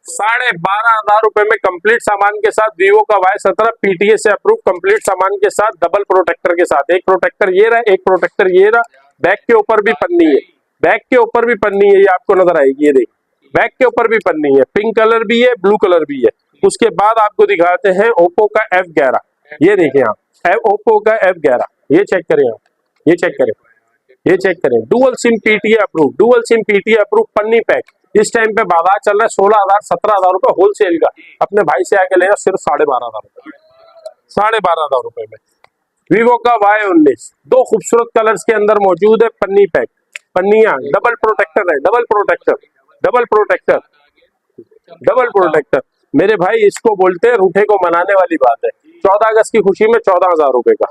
12,500 रुपए में कंप्लीट सामान के साथ वीवो का Y17 पीटीए से अप्रूव कंप्लीट सामान के साथ, डबल प्रोटेक्टर के साथ। एक प्रोटेक्टर ये रहा, एक प्रोटेक्टर ये रहा, बैक के ऊपर भी पन्नी है, बैक के ऊपर भी पन्नी है, ये आपको नजर आएगी, ये देखिए बैक के ऊपर भी पन्नी है, पिंक कलर भी है, ब्लू कलर भी है। उसके बाद आपको दिखाते हैं ओप्पो का F11, ये देखिए आप ओप्पो का F11, ये चेक करें आप, ये चेक करें, ये चेक करें, dual sim PTA approve, dual sim PTA approve पन्नी पैक। इस टाइम पे बाजार चल रहा है 16,000 17,000 रुपए होलसेल का, अपने भाई से आके लेगा सिर्फ 12,500 रुपए, 12,500 रुपए में। वीवो का Y19 दो खूबसूरत कलर्स के अंदर मौजूद है, पन्नी पैक, पन्नियां, डबल प्रोटेक्टर है, double protector, double protector, double protector मेरे भाई, इसको बोलते हैं रूठे को मनाने वाली बात है। 14 अगस्त की खुशी में 14,000 रुपए का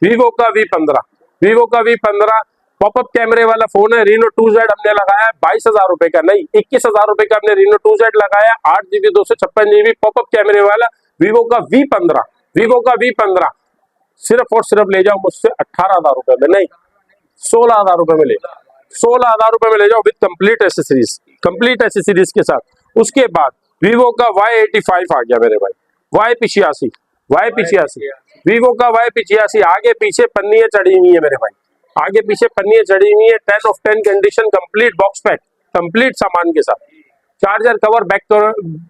वीवो का V15, वीवो का V15 पॉपअप कैमरे वाला फोन है, रीनो 2Z हमने लगाया 22,000 रुपए का, नहीं 21,000 रुपए का हमने रीनो 2Z लगाया, 8 GB 256 GB पॉपअप कैमरे वाला वीवो का V15, वीवो का V15 सिर्फ और सिर्फ ले जाओ मुझसे 18,000 रुपए में, नहीं 16,000 रुपए में ले जाओ, 16,000 रुपए में ले जाओ विद कंप्लीट एसेसरीज के साथ। उसके बाद वीवो का Y85 आ गया मेरे भाई, Y85 वीवो का Y85 आगे पीछे पन्नियां चढ़ी हुई है मेरे भाई, आगे पीछे पन्नियां चढ़ी हुई है। 10 of 10 condition, complete box pack, complete सामान के साथ, चार्जर कवर बैक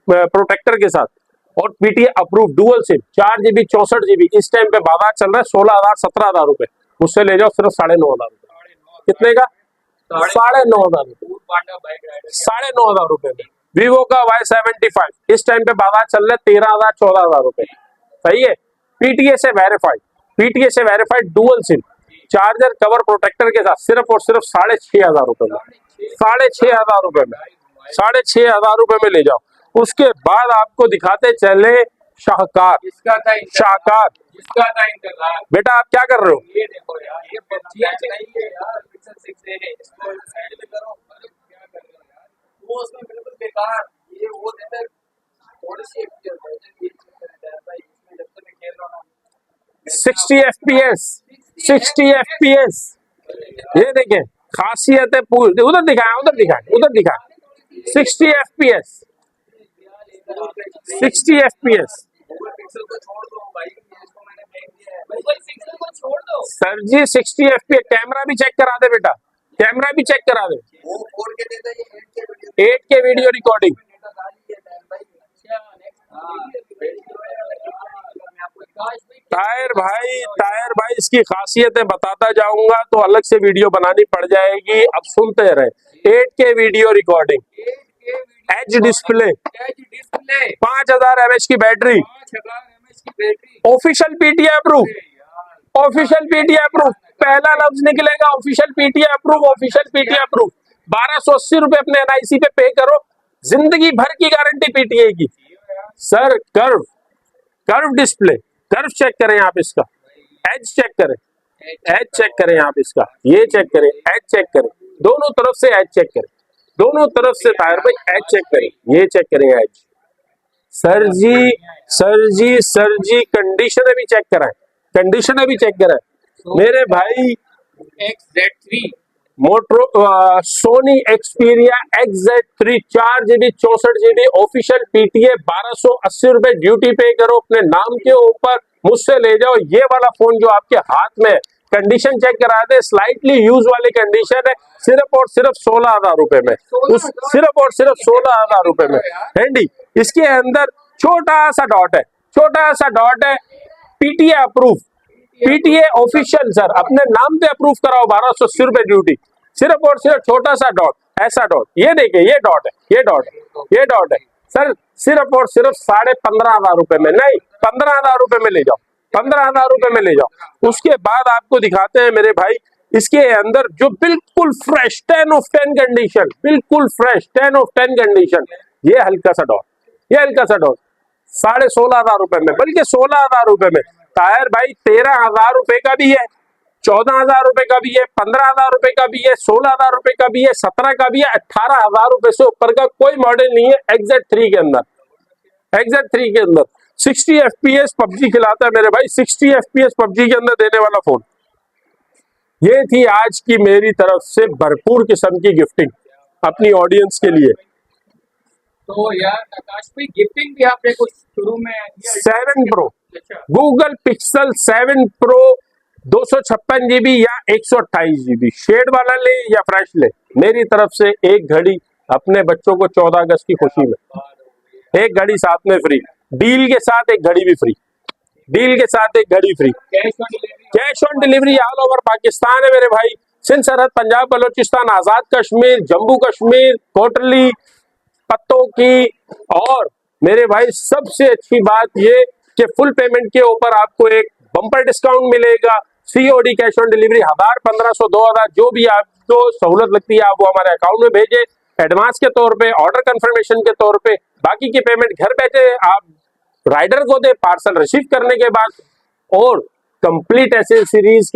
प्रोटेक्टर के साथ और PTA approve dual SIM 4GB 64GB। इस टाइम पे बाजार चल रहा है 16,000 17,000 रुपए, उससे ले जाओ सिर्फ 9,500 रुपए। कितने का? 9,500 रुपए, 9,500 रुपए में वीवो का Y75 इस टाइम पे बाजार चल रहा है 13,000 14,000 रुपए। सही है। पीटीए से verified dual SIM, charger cover protector के साथ सिर्फ और सिर्फ 6,500 रुपए में, 6,500 रुपए में, 6,500 रुपए में ले जाओ। उसके बाद आपको दिखाते चले शाहकार। इसका था इंतजार। बेटा आप क्या कर रहे हो? ये देखो यार, ये बच्चियां चाहिए यार, पिक्सल 6 है, इसको साइड में करो। क्या कर रहे हो यार, वो उसमें बिल्कुल बेकार, ये वो देते थोड़ी सी भाई, इसमें जब तक मैं खेल रहा हूं 60 FPS ये देखें, खासियत है पूरी। उधर दिखाएं 60 FPS 60 FPS। गूगल पिक्सल को छोड़ दो भाई, इसको मैंने फेंक दिया है। गूगल पिक्सल को छोड़ दो सर जी, 60 FPS। कैमरा भी चेक करा दे बेटा, कैमरा भी चेक करा दे। वो 4K देता है, ये 8K वीडियो रिकॉर्डिंग। तायर भाई इसकी खासियतें बताता जाऊंगा तो अलग से वीडियो बनानी पड़ जाएगी, अब सुनते रहे। 8K video recording, H display, 5000 mAh की बैटरी, ऑफिशियल पीटीए अप्रूव, पहला लफ्ज निकलेगा ऑफिशियल पीटीए अप्रूव। 1280 रुपए अपने NIC पे पे करो, जिंदगी भर की गारंटी पीटीए की। Sir curve display, curve check करें आप इसका, एज चेक करें आप इसका, ये चेक करें, एज चेक करें, दोनों तरफ से एज चेक करें, दोनों तरफ से तायर भाई एज चेक करें, ये चेक करें एज। सर जी कंडीशन भी चेक कराएं, मेरे भाई। XZ3 Sony Xperia XZ3 4GB 64GB official PTA 1280 रुपए ड्यूटी पे करो अपने नाम के ऊपर, मुझसे ले जाओ ये वाला फोन जो आपके हाथ में। कंडीशन चेक करा दे, स्लाइटली यूज वाली कंडीशन है, सिर्फ और सिर्फ 16,000 रुपए में, सिर्फ और सिर्फ 16,000 रुपए में हैंडी। इसके अंदर छोटा सा डॉट है, PTA approve, PTA official sir, अपने नाम पे अप्रूव कराओ 1280 रुपए ड्यूटी, सिर्फ और सिर्फ छोटा सा डॉट, ऐसा डॉट, ये देखिए ये डॉट है सर, सिर्फ और सिर्फ 15,500 रुपए में, नहीं 15,000 रुपए में ले जाओ, 15,000 रुपए में ले जाओ। उसके बाद आपको दिखाते हैं मेरे भाई इसके अंदर जो बिल्कुल फ्रेश 10 of 10 कंडीशन, बिल्कुल फ्रेश 10 of 10 कंडीशन, ये हल्का सा डॉट 16,500 रुपए में, बल्कि 16,000 रुपए में। टायर भाई 13,000 रुपए का भी है, 14,000 रुपए का भी है, 15,000 रुपए का भी है, 16,000 रुपए का भी है, 17 का भी है, 18,000 रुपए से ऊपर का कोई मॉडल नहीं है। XZ3 के अंदर 60 FPS पबजी खिलाता है मेरे भाई, 60 FPS पबजी के अंदर देने वाला फोन। ये थी आज की मेरी तरफ से भरपूर किस्म की गिफ्टिंग अपनी ऑडियंस के लिए। तो यार आकाश भाई, गिफ्टिंग भी आपने कुछ शुरू में 7 Pro, Google pixel 7 Pro 256GB या 128GB, शेड वाला ले या फ्रेश ले, मेरी तरफ से एक घड़ी अपने बच्चों को 14 अगस्त की खुशी में, एक घड़ी साथ में फ्री, डील के साथ एक घड़ी भी free, cash on delivery all over Pakistan है मेरे भाई। सिंध सरहद, पंजाब, बलोचिस्तान, आजाद कश्मीर, जम्मू कश्मीर, कोटली, पत्तों की, और मेरे भाई सबसे अच्छी बात ये कि फुल पेमेंट के ऊपर आपको एक बम्पर डिस्काउंट मिलेगा। COD कैश ऑन डिलीवरी 1000, 1500, 2000 जो भी आपको सहूलत लगती है आप वो हमारे अकाउंट में भेजे एडवांस के तौर पे, ऑर्डर कंफर्मेशन के तौर पे, बाकी की पेमेंट घर बैठे आप राइडर को दे पार्सल रिसीव करने के बाद। और कंप्लीट एसेसरीज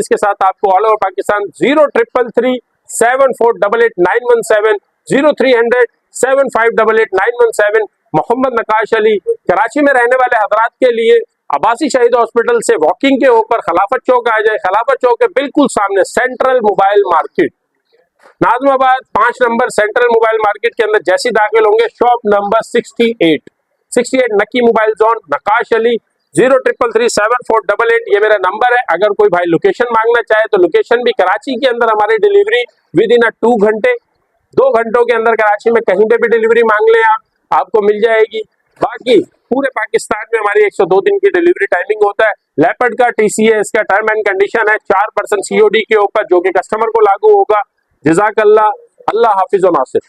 के साथ आपको ऑल ओवर पाकिस्तान 0333 7488 917 0300 7588 917। मोहम्मद नकाश अली, कराची में रहने वाले हजरात के लिए अब्बासी शहीद हॉस्पिटल से वॉकिंग के ऊपर खिलाफत चौक आ जाए, खिलाफत चौक के बिल्कुल सामने central mobile market, Najmabad 5 number central mobile market के अंदर जैसे दाखिल होंगे, शॉप नंबर 68 नकी मोबाइल जोन, नकाश अली, 03337488 ये मेरा नंबर है। अगर कोई भाई लोकेशन मांगना चाहे तो लोकेशन भी कराची के अंदर हमारी डिलीवरी विद इन 2 घंटे, 2 घंटों के अंदर कराची में कहीं पे भी डिलीवरी मांग लें आप, आपको मिल जाएगी। बाकी पूरे पाकिस्तान में हमारी 102 दिन की डिलीवरी टाइमिंग होता है। लेपर्ड का TCS का टर्म एंड कंडीशन है 4% COD के ऊपर, जो कि कस्टमर को लागू होगा। जज़ाकल्लाह, अल्लाह हाफिज़ व नासिर।